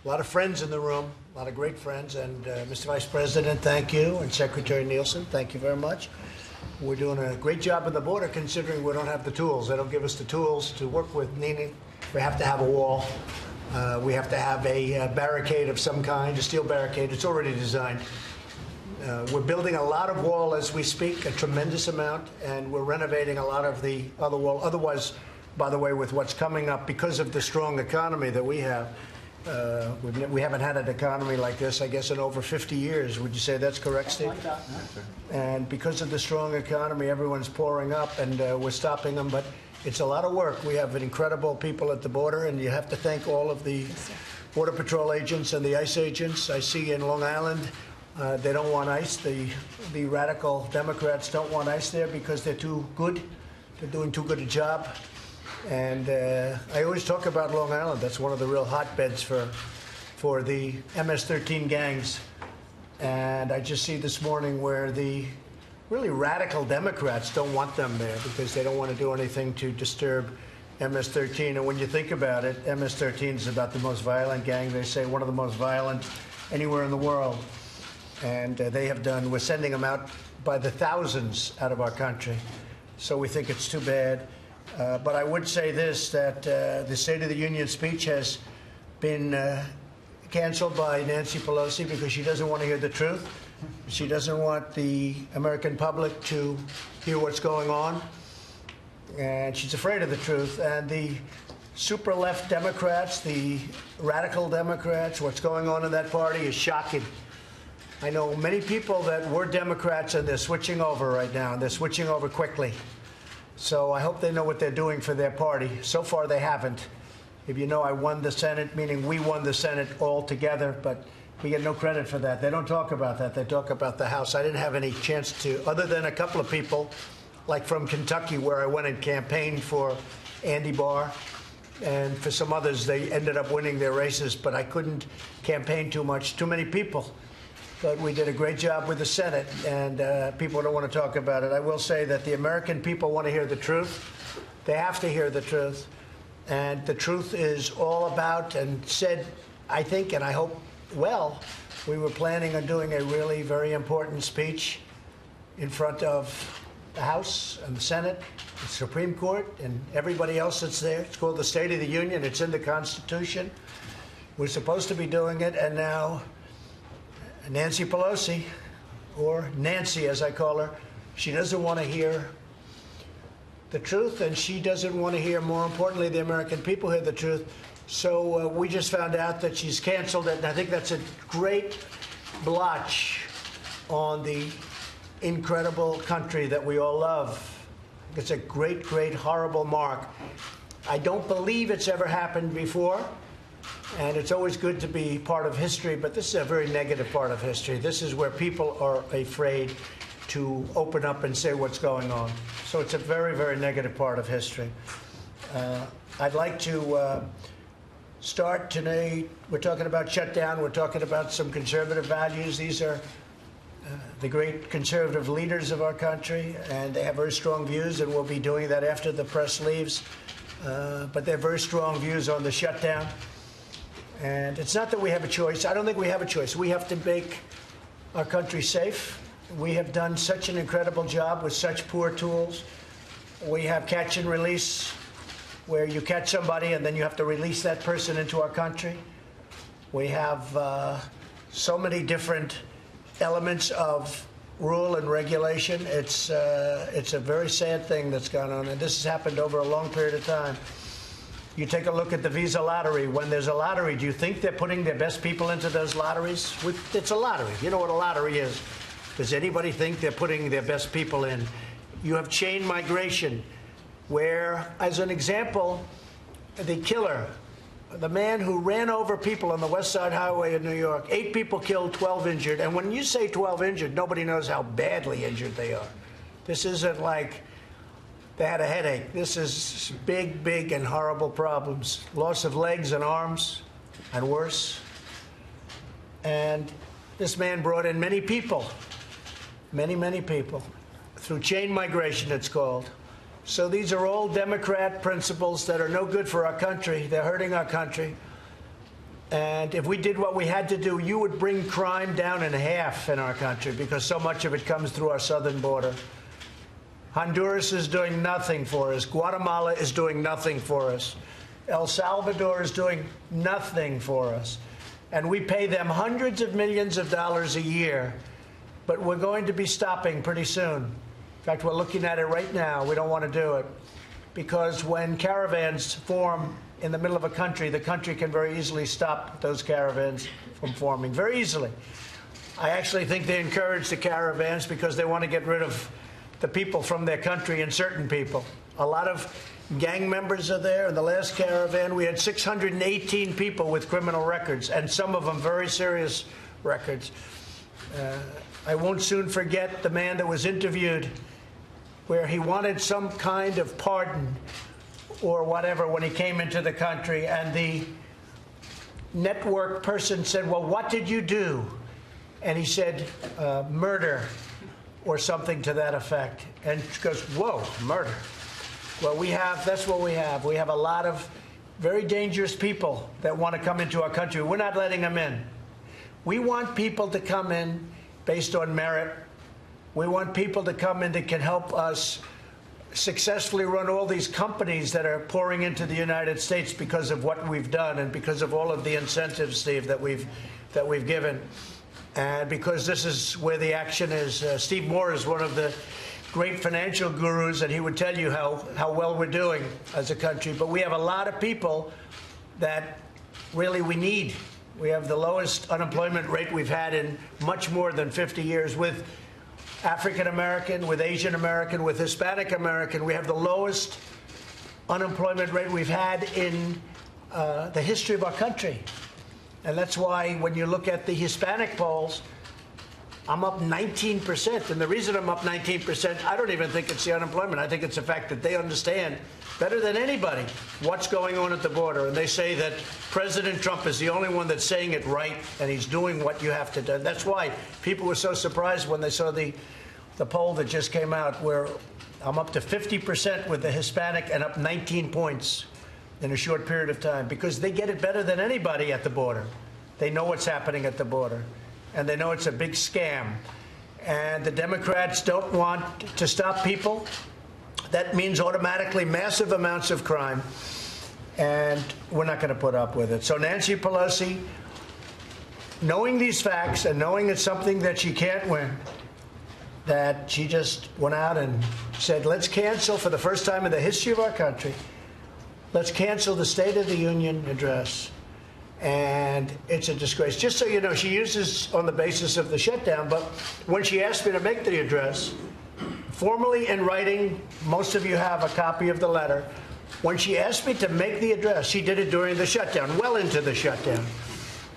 A lot of friends in the room, a lot of great friends. And Mr. Vice President, thank you. And Secretary Nielsen, thank you very much. We're doing a great job at the border considering we don't have the tools. They don't give us the tools to work with. Meaning we have to have a wall. We have to have a barricade of some kind, a steel barricade. It's already designed. We're building a lot of wall as we speak, a tremendous amount, and we're renovating a lot of the other wall. Otherwise, by the way, with what's coming up, because of the strong economy that we have, we haven't had an economy like this, I guess, in over 50 years. Would you say that's correct, Steve? Like that, no? And because of the strong economy, everyone's pouring up, and we're stopping them. But it's a lot of work. We have incredible people at the border, and you have to thank all of the Border Patrol agents and the ICE agents. I see in Long Island, they don't want ICE. The radical Democrats don't want ICE there because they're too good. They're doing too good a job. And I always talk about Long Island. That's one of the real hotbeds for the MS-13 gangs. And I just see this morning where the really radical Democrats don't want them there because they don't want to do anything to disturb MS-13. And when you think about it, MS-13 is about the most violent gang. They say one of the most violent anywhere in the world. And we're sending them out by the thousands out of our country. So we think it's too bad. But I would say this, that the State of the Union speech has been canceled by Nancy Pelosi because she doesn't want to hear the truth. She doesn't want the American public to hear what's going on. And she's afraid of the truth. And the super left Democrats, the radical Democrats, what's going on in that party is shocking. I know many people that were Democrats and they're switching over right now, and they're switching over quickly. So I hope they know what they're doing for their party. So far, they haven't. If you know, I won the Senate, meaning we won the Senate all together, but we get no credit for that. They don't talk about that. They talk about the House. I didn't have any chance to, other than a couple of people, like from Kentucky, where I went and campaigned for Andy Barr, and for some others, they ended up winning their races, but I couldn't campaign too much, too many people. But we did a great job with the Senate, and people don't want to talk about it. I will say that the American people want to hear the truth. They have to hear the truth. And the truth is all about, and said, I think, and I hope well, we were planning on doing a really very important speech in front of the House and the Senate, the Supreme Court, and everybody else that's there. It's called the State of the Union. It's in the Constitution. We're supposed to be doing it, and now Nancy Pelosi, or Nancy as I call her, she doesn't want to hear the truth, and she doesn't want to hear, more importantly, the American people hear the truth. So we just found out that she's canceled it, and I think that's a great blotch on the incredible country that we all love. It's a great, great, horrible mark. I don't believe it's ever happened before. And it's always good to be part of history, but this is a very negative part of history. This is where people are afraid to open up and say what's going on. So it's a very, very negative part of history. I'd like to start today. We're talking about shutdown. We're talking about some conservative values. These are the great conservative leaders of our country, and they have very strong views, and we'll be doing that after the press leaves. But they have very strong views on the shutdown. And it's not that we have a choice. I don't think we have a choice. We have to make our country safe. We have done such an incredible job with such poor tools. We have catch and release, where you catch somebody and then you have to release that person into our country. We have so many different elements of rule and regulation. It's a very sad thing that's gone on, and this has happened over a long period of time. You take a look at the visa lottery. When there's a lottery, do you think they're putting their best people into those lotteries? It's a lottery. You know what a lottery is. Does anybody think they're putting their best people in? You have chain migration, where, as an example, the killer, the man who ran over people on the West Side Highway in New York, 8 people killed, 12 injured. And when you say 12 injured, nobody knows how badly injured they are. This isn't like they had a headache. This is big, big and horrible problems. Loss of legs and arms, and worse. And this man brought in many people, many, many people, through chain migration, it's called. So these are all Democrat principles that are no good for our country. They're hurting our country. And if we did what we had to do, you would bring crime down in half in our country, because so much of it comes through our southern border. Honduras is doing nothing for us. Guatemala is doing nothing for us. El Salvador is doing nothing for us. And we pay them hundreds of millions of dollars a year. But we're going to be stopping pretty soon. In fact, we're looking at it right now. We don't want to do it. Because when caravans form in the middle of a country, the country can very easily stop those caravans from forming, very easily. I actually think they encourage the caravans because they want to get rid of the people from their country and certain people. A lot of gang members are there. In the last caravan, we had 618 people with criminal records, and some of them very serious records. I won't soon forget the man that was interviewed where he wanted some kind of pardon or whatever when he came into the country, and the network person said, well, what did you do? And he said, murder, or something to that effect. And she goes, whoa, murder. Well, that's what we have. We have a lot of very dangerous people that want to come into our country. We're not letting them in. We want people to come in based on merit. We want people to come in that can help us successfully run all these companies that are pouring into the United States because of what we've done and because of all of the incentives, Steve, that we've given. And because this is where the action is. Steve Moore is one of the great financial gurus, and he would tell you how well we're doing as a country. But we have a lot of people that really we need. We have the lowest unemployment rate we've had in much more than 50 years with African American, with Asian American, with Hispanic American. We have the lowest unemployment rate we've had in the history of our country. And that's why when you look at the Hispanic polls, I'm up 19%. And the reason I'm up 19%, I don't even think it's the unemployment. I think it's the fact that they understand better than anybody what's going on at the border. And they say that President Trump is the only one that's saying it right, and he's doing what you have to do. That's why people were so surprised when they saw the poll that just came out, where I'm up to 50% with the Hispanic and up 19 points in a short period of time, because they get it better than anybody at the border. They know what's happening at the border, and they know it's a big scam. And the Democrats don't want to stop people. That means automatically massive amounts of crime, and we're not going to put up with it. So Nancy Pelosi, knowing these facts and knowing it's something that she can't win, that she just went out and said, let's cancel, for the first time in the history of our country, let's cancel the State of the Union address. And it's a disgrace. Just so you know, she uses on the basis of the shutdown, but when she asked me to make the address, formally in writing, most of you have a copy of the letter. When she asked me to make the address, she did it during the shutdown, well into the shutdown,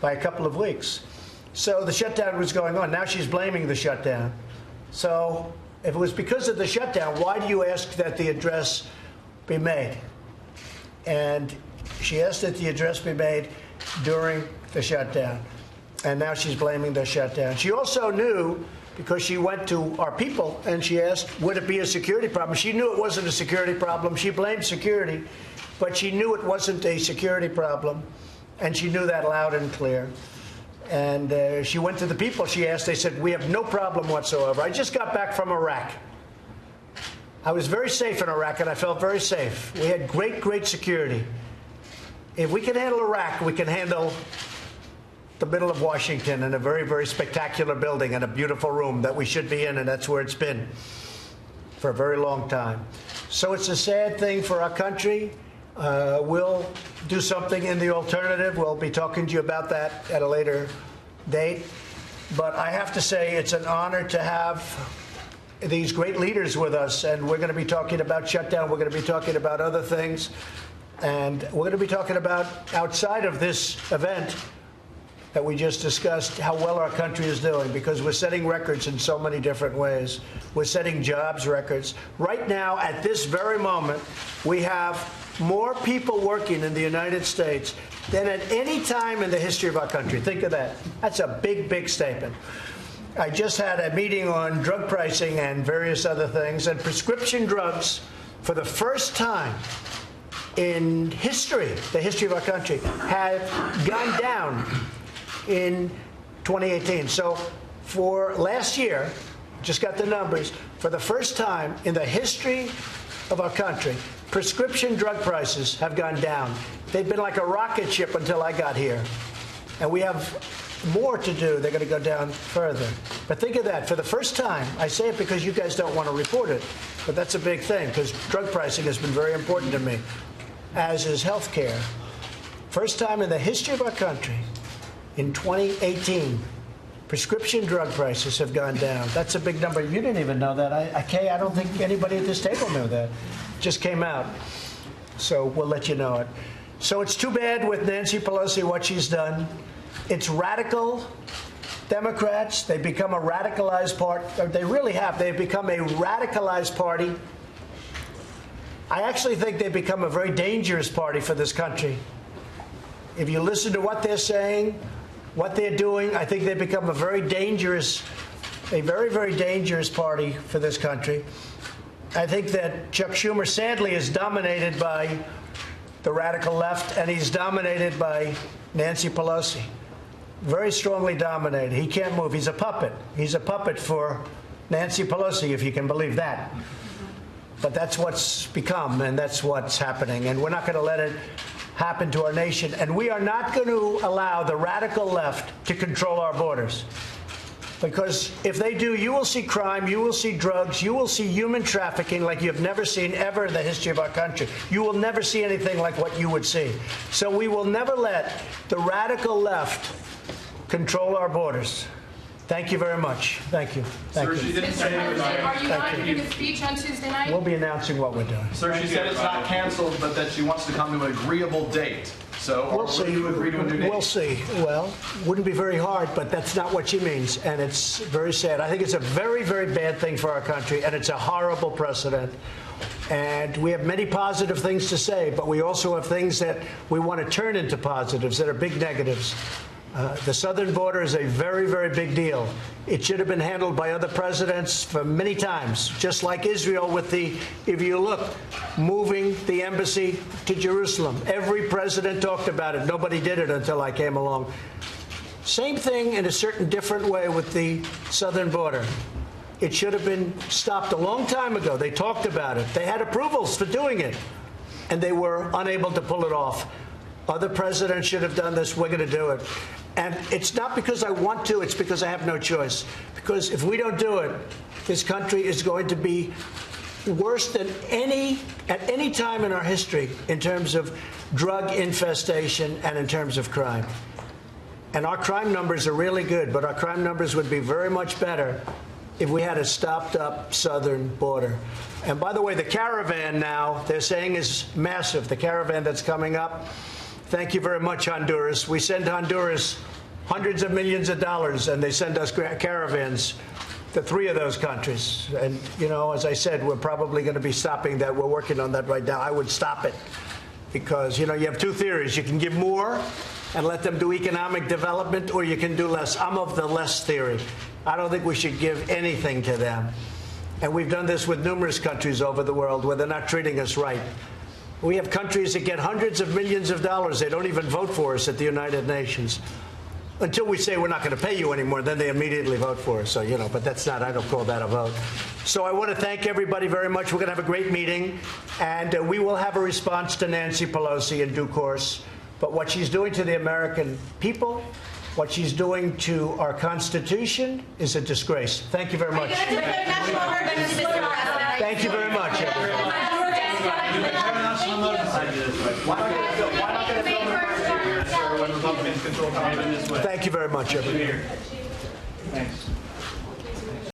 by a couple of weeks. So the shutdown was going on. Now she's blaming the shutdown. So if it was because of the shutdown, why do you ask that the address be made? And she asked that the address be made during the shutdown. And now she's blaming the shutdown. She also knew, because she went to our people and she asked, would it be a security problem? She knew it wasn't a security problem. She blamed security, but she knew it wasn't a security problem. And she knew that loud and clear. And she went to the people she asked. They said, we have no problem whatsoever. I just got back from Iraq. I was very safe in Iraq, and I felt very safe. We had great, great security. If we can handle Iraq, we can handle the middle of Washington in a very, very spectacular building and a beautiful room that we should be in, and that's where it's been for a very long time. So it's a sad thing for our country. We'll do something in the alternative. We'll be talking to you about that at a later date. But I have to say it's an honor to have these great leaders with us, and we're going to be talking about shutdown. We're going to be talking about other things, and we're going to be talking about, outside of this event that we just discussed, how well our country is doing, because we're setting records in so many different ways. We're setting jobs records. Right now, at this very moment, we have more people working in the United States than at any time in the history of our country. Think of that. That's a big, big statement. I just had a meeting on drug pricing and various other things, and prescription drugs, for the first time in history, the history of our country, have gone down in 2018. So for last year, just got the numbers, for the first time in the history of our country, prescription drug prices have gone down. They've been like a rocket ship until I got here. And we have more to do. They're going to go down further. But think of that. For the first time, I say it because you guys don't want to report it, but that's a big thing because drug pricing has been very important to me, as is health care. First time in the history of our country, in 2018, prescription drug prices have gone down. That's a big number. You didn't even know that. Kay, I don't think anybody at this table knew that. Just came out. So we'll let you know it. So it's too bad with Nancy Pelosi what she's done. It's radical Democrats. They've become a radicalized party. They really have. They've become a radicalized party. I actually think they've become a very dangerous party for this country. If you listen to what they're saying, what they're doing, I think they've become a very, very dangerous party for this country. I think that Chuck Schumer, sadly, is dominated by the radical left, and he's dominated by Nancy Pelosi. Very strongly dominated. He can't move. He's a puppet. He's a puppet for Nancy Pelosi, if you can believe that. But that's what's become, and that's what's happening. And we're not going to let it happen to our nation. And we are not going to allow the radical left to control our borders. Because if they do, you will see crime, you will see drugs, you will see human trafficking like you've never seen ever in the history of our country. You will never see anything like what you would see. So we will never let the radical left control our borders. Thank you very much. Thank you. Thank Sir, you. she didn't say it was Are you not giving a speech on Tuesday night? We'll be announcing what we're doing. Sir, she said it's not canceled, but that she wants to come to an agreeable date. So We'll see. will you agree to a new date? We'll see. Well, wouldn't be very hard, but that's not what she means, and it's very sad. I think it's a very, very bad thing for our country, and it's a horrible precedent. And we have many positive things to say, but we also have things that we want to turn into positives that are big negatives. The southern border is a very, very big deal. It should have been handled by other presidents for many times, just like Israel with the, if you look, moving the embassy to Jerusalem. Every president talked about it. Nobody did it until I came along. Same thing in a certain different way with the southern border. It should have been stopped a long time ago. They talked about it. They had approvals for doing it, and they were unable to pull it off. Other presidents should have done this. We're going to do it. And it's not because I want to. It's because I have no choice. Because if we don't do it, this country is going to be worse than at any time in our history in terms of drug infestation and in terms of crime. And our crime numbers are really good, but our crime numbers would be very much better if we had a stopped-up southern border. And by the way, the caravan now, they're saying, is massive. The caravan that's coming up. Thank you very much, Honduras. We send Honduras hundreds of millions of dollars, and they send us caravans to 3 of those countries. And, you know, as I said, we're probably going to be stopping that. We're working on that right now. I would stop it because, you know, you have 2 theories. You can give more and let them do economic development, or you can do less. I'm of the less theory. I don't think we should give anything to them. And we've done this with numerous countries over the world where they're not treating us right. We have countries that get hundreds of millions of dollars. They don't even vote for us at the United Nations. Until we say we're not going to pay you anymore, then they immediately vote for us. So, you know, but that's not, I don't call that a vote. So I want to thank everybody very much. We're going to have a great meeting, and we will have a response to Nancy Pelosi in due course. But what she's doing to the American people, what she's doing to our Constitution is a disgrace. Thank you very much. Thank you very much, everyone. Thank you very much, everyone. Thanks.